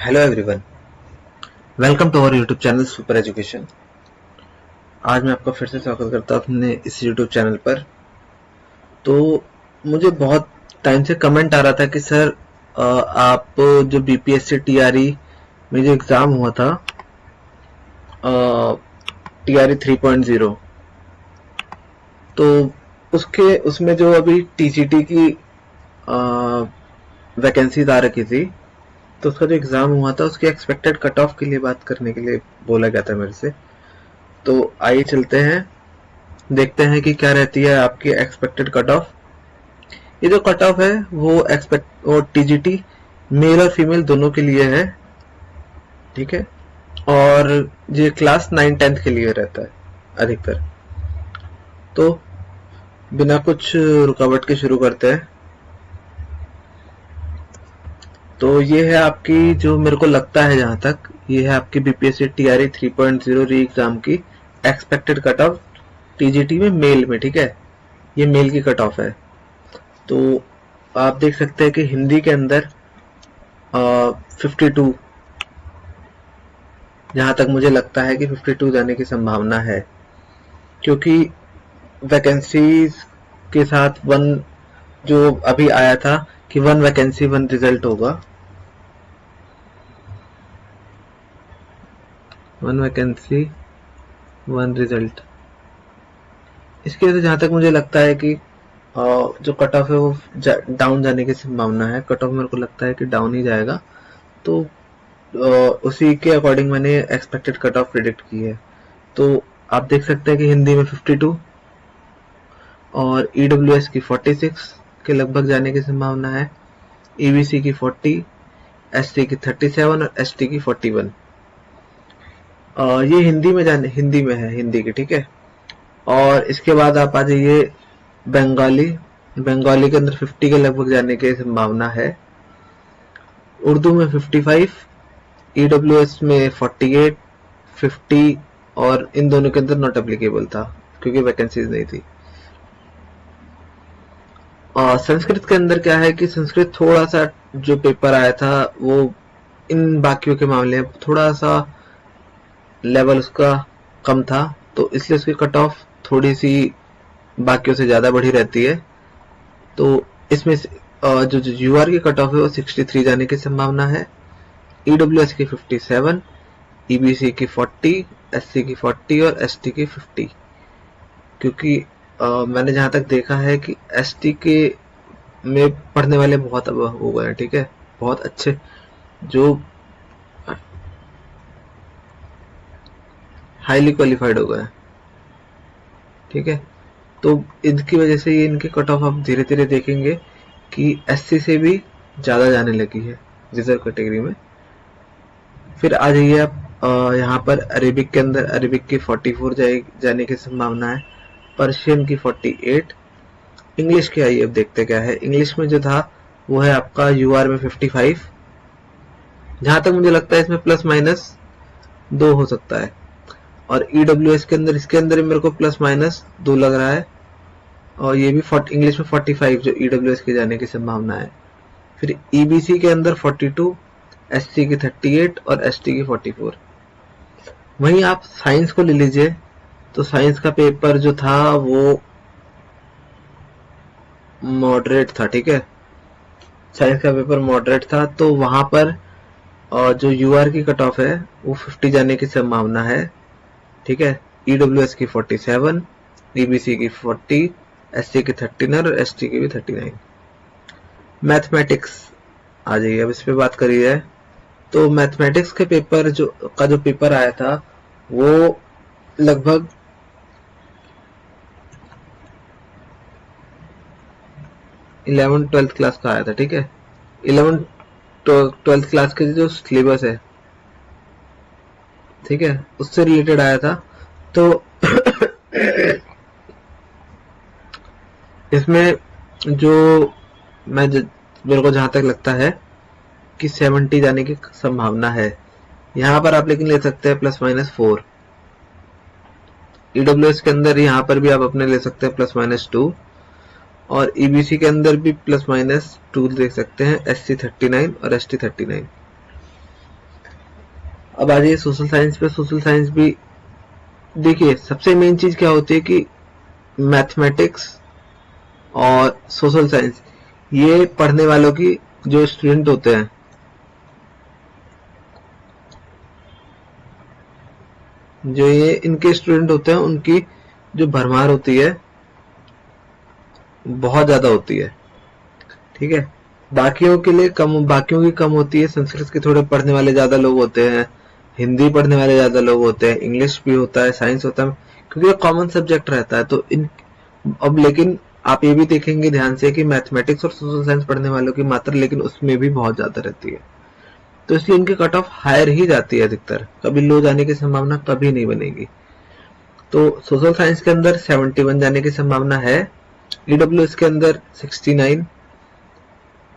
Hello everyone, welcome to our YouTube channel super education. आज मैं आपका फिर से स्वागत करता हूँ अपने इस यूट्यूब चैनल पर। तो मुझे बहुत टाइम से कमेंट आ रहा था कि सर आप जो बीपीएससी टीआरई में जो एग्ज़ाम हुआ था टीआरई 3.0, तो उसमें जो अभी टीजीटी की वैकेंसीज आ रखी थी, तो उसका जो एग्ज़ाम हुआ था उसके एक्सपेक्टेड कट ऑफ के लिए बात करने के लिए बोला गया था मेरे से। तो आइए चलते हैं, देखते हैं कि क्या रहती है आपकी एक्सपेक्टेड कट ऑफ। ये जो कट ऑफ है वो टीजीटी मेल और फीमेल दोनों के लिए है, ठीक है। और ये क्लास 9-10 के लिए रहता है अधिकतर। तो बिना कुछ रुकावट के शुरू करते हैं। तो ये है आपकी, जो मेरे को लगता है जहां तक, ये है आपकी बीपीएससी टीआरई 3.0 री एग्जाम की एक्सपेक्टेड कट ऑफ टीजीटी में मेल में, ठीक है। ये मेल की कट ऑफ है। तो आप देख सकते हैं कि हिंदी के अंदर 52, जहां तक मुझे लगता है कि 52 जाने की संभावना है, क्योंकि वैकेंसीज के साथ वन जो अभी आया था कि 1 वैकेंसी 1 रिजल्ट होगा, 1 वैकेंसी 1 रिजल्ट। इसकी वजह से जहां तक मुझे लगता है कि जो कट ऑफ है वो डाउन जाने की संभावना है। कट ऑफ मेरे को लगता है कि डाउन ही जाएगा। तो उसी के अकॉर्डिंग मैंने एक्सपेक्टेड कट ऑफ प्रिडिक्ट की है। तो आप देख सकते हैं कि हिंदी में 52 और ईडब्ल्यूएस की 46 के लगभग जाने की संभावना है, ईबीसी की 40, एसटी की 37 और एसटी की 41। ये हिंदी में है, हिंदी की, ठीक है। और इसके बाद आप आ जाइए बंगाली के अंदर 50 के लगभग जाने की संभावना है, उर्दू में 55, ईडब्ल्यूएस में 48, 50, और इन दोनों के अंदर नॉट एप्लीकेबल था क्योंकि वैकेंसीज नहीं थी। और संस्कृत के अंदर क्या है कि संस्कृत थोड़ा सा जो पेपर आया था वो इन बाकियों के मामले में थोड़ा सा लेवल उसका कम था, तो इसलिए उसकी कट ऑफ थोड़ी सी बाकियों से ज्यादा बढ़ी रहती है। तो इसमें जो यूआर की कट ऑफ है वो 63 जाने की संभावना है, ईडब्ल्यूएस की 57, ईबीसी की 40, एससी की 40 और एसटी की 50। क्योंकि मैंने जहां तक देखा है कि एसटी के में पढ़ने वाले बहुत अब हो गए हैं, ठीक है, बहुत अच्छे, जो हाईली क्वालिफाइड हो गए हैं, ठीक है। तो इनकी वजह से ये इनकी कट ऑफ आप धीरे धीरे देखेंगे कि एससी से भी ज्यादा जाने लगी है रिजर्व कैटेगरी में। फिर आ जाइए आप यहाँ पर अरेबिक के अंदर, अरेबिक की 44 जाने की संभावना है, पर्शियन की 48। इंग्लिश की आइए अब देखते क्या है। इंग्लिश में जो था वो है आपका यूआर में 55, जहां तक मुझे लगता है इसमें प्लस माइनस 2 हो सकता है। और ईडब्ल्यूएस के अंदर, इसके अंदर मेरे को प्लस माइनस 2 लग रहा है, और ये भी इंग्लिश में 45 जो ईडब्ल्यूएस के जाने की संभावना है। फिर ईबीसी के अंदर 42, एससी की 38 और एसटी की 44। वहीं आप साइंस को ले लीजिए, तो साइंस का पेपर जो था वो मॉडरेट था, ठीक है, साइंस का पेपर मॉडरेट था। तो वहां पर जो यूआर की कट ऑफ है वो 50 जाने की संभावना है, ठीक है। ईडब्ल्यूएस की 47, ईबीसी की 40, एससी की 39 और एसटी की भी 39। मैथमेटिक्स आ जाइए, अब इस पे बात करी है। तो मैथमेटिक्स के पेपर जो पेपर आया था वो लगभग 11th-12th क्लास का आया था, ठीक है। 11th-12th क्लास के जो सिलेबस है, ठीक है, उससे रिलेटेड आया था। तो इसमें जो मेरे को जहां तक लगता है कि 70 जाने की संभावना है। यहाँ पर आप लेकिन ले सकते हैं प्लस माइनस 4। ईडब्ल्यूएस के अंदर यहाँ पर भी आप अपने ले सकते हैं प्लस माइनस 2, और ईबीसी के अंदर भी प्लस माइनस 2 देख सकते हैं, एससी 39 और एसटी 39। अब आ जाइए सोशल साइंस पे। सोशल साइंस भी देखिए, सबसे मेन चीज क्या होती है कि मैथमेटिक्स और सोशल साइंस, ये पढ़ने वालों की, जो स्टूडेंट होते हैं, जो ये इनके स्टूडेंट होते हैं, उनकी जो भरमार होती है बहुत ज्यादा होती है। ठीक है, बाकियों के लिए कम, बाकियों की कम होती है। संस्कृत के थोड़े पढ़ने वाले ज्यादा लोग होते हैं, हिंदी पढ़ने वाले ज्यादा लोग होते हैं, इंग्लिश भी होता है, साइंस होता है, क्योंकि ये कॉमन सब्जेक्ट रहता है। तो इन अब लेकिन आप ये भी देखेंगे ध्यान से कि मैथमेटिक्स और सोशल साइंस पढ़ने वालों की मात्रा लेकिन उसमें भी बहुत ज्यादा रहती है। तो इसलिए इनकी कट ऑफ हायर ही जाती है अधिकतर, कभी लो जाने की संभावना कभी नहीं बनेगी। तो सोशल साइंस के अंदर 71 जाने की संभावना है, ईडब्ल्यूएस के अंदर 69,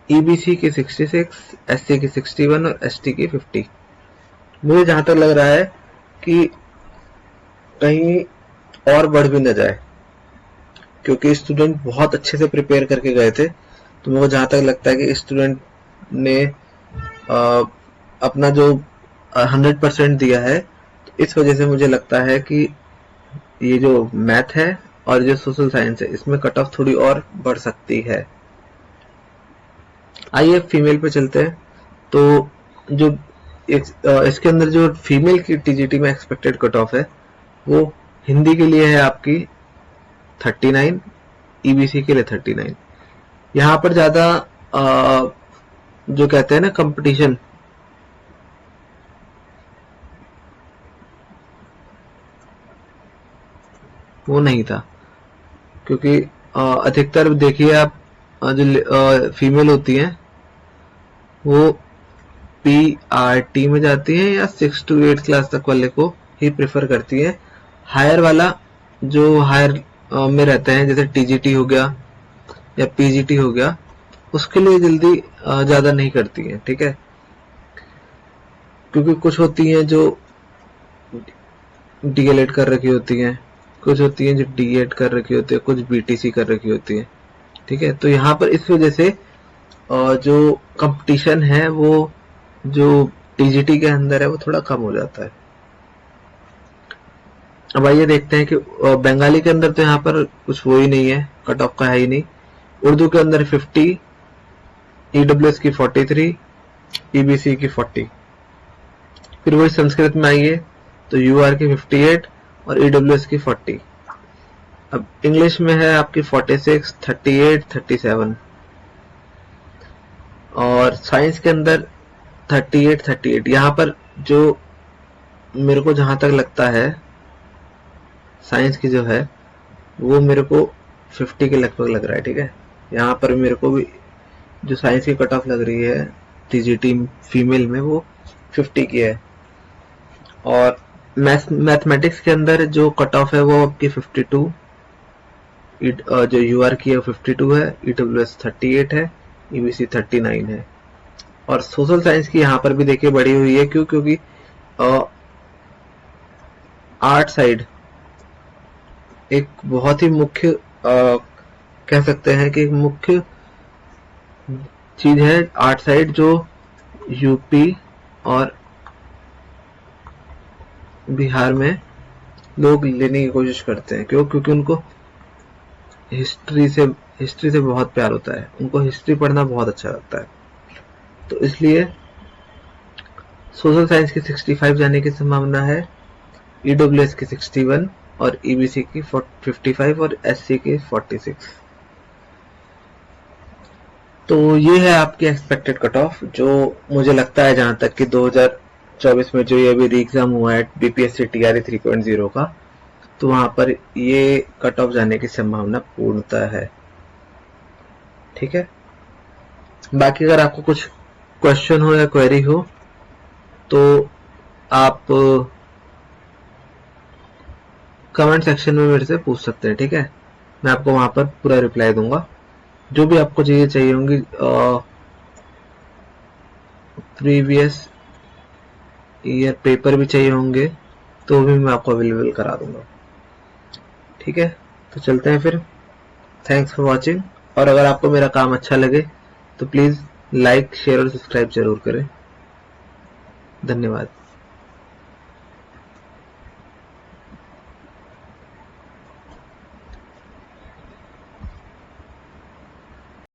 ईबीसी की 66, एससी की 61 और एसटी की 50। मुझे जहां तक लग रहा है कि कहीं और बढ़ भी न जाए, क्योंकि स्टूडेंट बहुत अच्छे से प्रिपेयर करके गए थे। तो मुझे जहां तक लगता है कि स्टूडेंट ने अपना जो 100% दिया है, तो इस वजह से मुझे लगता है कि ये जो मैथ है और जो सोशल साइंस है, इसमें कट ऑफ थोड़ी और बढ़ सकती है। आइए फीमेल पे चलते हैं। तो जो इसके अंदर जो फीमेल की टीजीटी में एक्सपेक्टेड कट ऑफ है, वो हिंदी के लिए है आपकी 39, ईबीसी के लिए 39। यहाँ पर ज्यादा जो कहते हैं ना कंपटीशन, वो नहीं था, क्योंकि अधिकतर देखिए आप जो फीमेल होती हैं वो पीआरटी में जाती हैं या 6 to 8 क्लास तक वाले को ही प्रेफर करती हैं। हायर वाला जो हायर में रहते हैं, जैसे टीजीटी हो गया या पीजीटी हो गया, उसके लिए जल्दी ज्यादा नहीं करती हैं। ठीक है, क्योंकि कुछ होती हैं जो डीएलएड कर रखी होती हैं, कुछ होती हैं जो डीएड कर रखी होती है, कुछ बीटीसी कर रखी होती है। ठीक है, तो यहाँ पर इस वजह से जो कंपटीशन है वो जो टीजीटी के अंदर है वो थोड़ा कम हो जाता है। अब आइए देखते हैं कि बंगाली के अंदर तो यहाँ पर कुछ वो ही नहीं है, कट ऑफ का है ही नहीं। उर्दू के अंदर 50, ईडब्ल्यूएस की 43, ईबीसी की 40। फिर वही संस्कृत में आइए तो यूआर की 58 और ईडब्ल्यूएस की 40। अब इंग्लिश में है आपकी 46, 38, 37 और साइंस के अंदर 38, 38। यहाँ पर जो मेरे को जहां तक लगता है साइंस की जो है वो मेरे को 50 के लगभग लग रहा है। ठीक है, यहाँ पर मेरे को भी जो साइंस की कट ऑफ लग रही है टीजीटी फीमेल में वो 50 की है। और मैथमेटिक्स के अंदर जो कट ऑफ है वो आपकी 52, जो यूआर की है 52 है, ईडब्ल्यूएस 38 है, ईबीसी 39 है। और सोशल साइंस की यहाँ पर भी देखिए बढ़ी हुई है, क्यों? क्योंकि आर्ट साइड एक बहुत ही मुख्य कह सकते हैं कि एक मुख्य चीज है आर्ट साइड, जो यूपी और बिहार में लोग लेने की कोशिश करते हैं। क्यों? क्योंकि उनको हिस्ट्री से बहुत प्यार होता है, उनको हिस्ट्री पढ़ना बहुत अच्छा लगता है। तो इसलिए सोशल साइंस की 65 जाने की संभावना है, ईडब्ल्यूएस की 61 और ईबीसी की 55 और एससी की 46। तो ये है आपकी एक्सपेक्टेड कट ऑफ, जो मुझे लगता है जहां तक कि 2024 में जो ये अभी री एग्जाम हुआ है बीपीएससी टीआरई 3.0 का, तो वहां पर ये कट ऑफ जाने की संभावना पूर्णतः है। ठीक है, बाकी अगर आपको कुछ क्वेश्चन हो या क्वेरी हो तो आप कमेंट सेक्शन में मेरे से पूछ सकते हैं। ठीक है, मैं आपको वहां पर पूरा रिप्लाई दूंगा। जो भी आपको चाहिए होंगी, प्रीवियस ईयर पेपर भी चाहिए होंगे तो भी मैं आपको अवेलेबल करा दूंगा। ठीक है, तो चलते हैं फिर। Thanks for watching. और अगर आपको मेरा काम अच्छा लगे तो प्लीज लाइक, शेयर और सब्सक्राइब जरूर करें। धन्यवाद।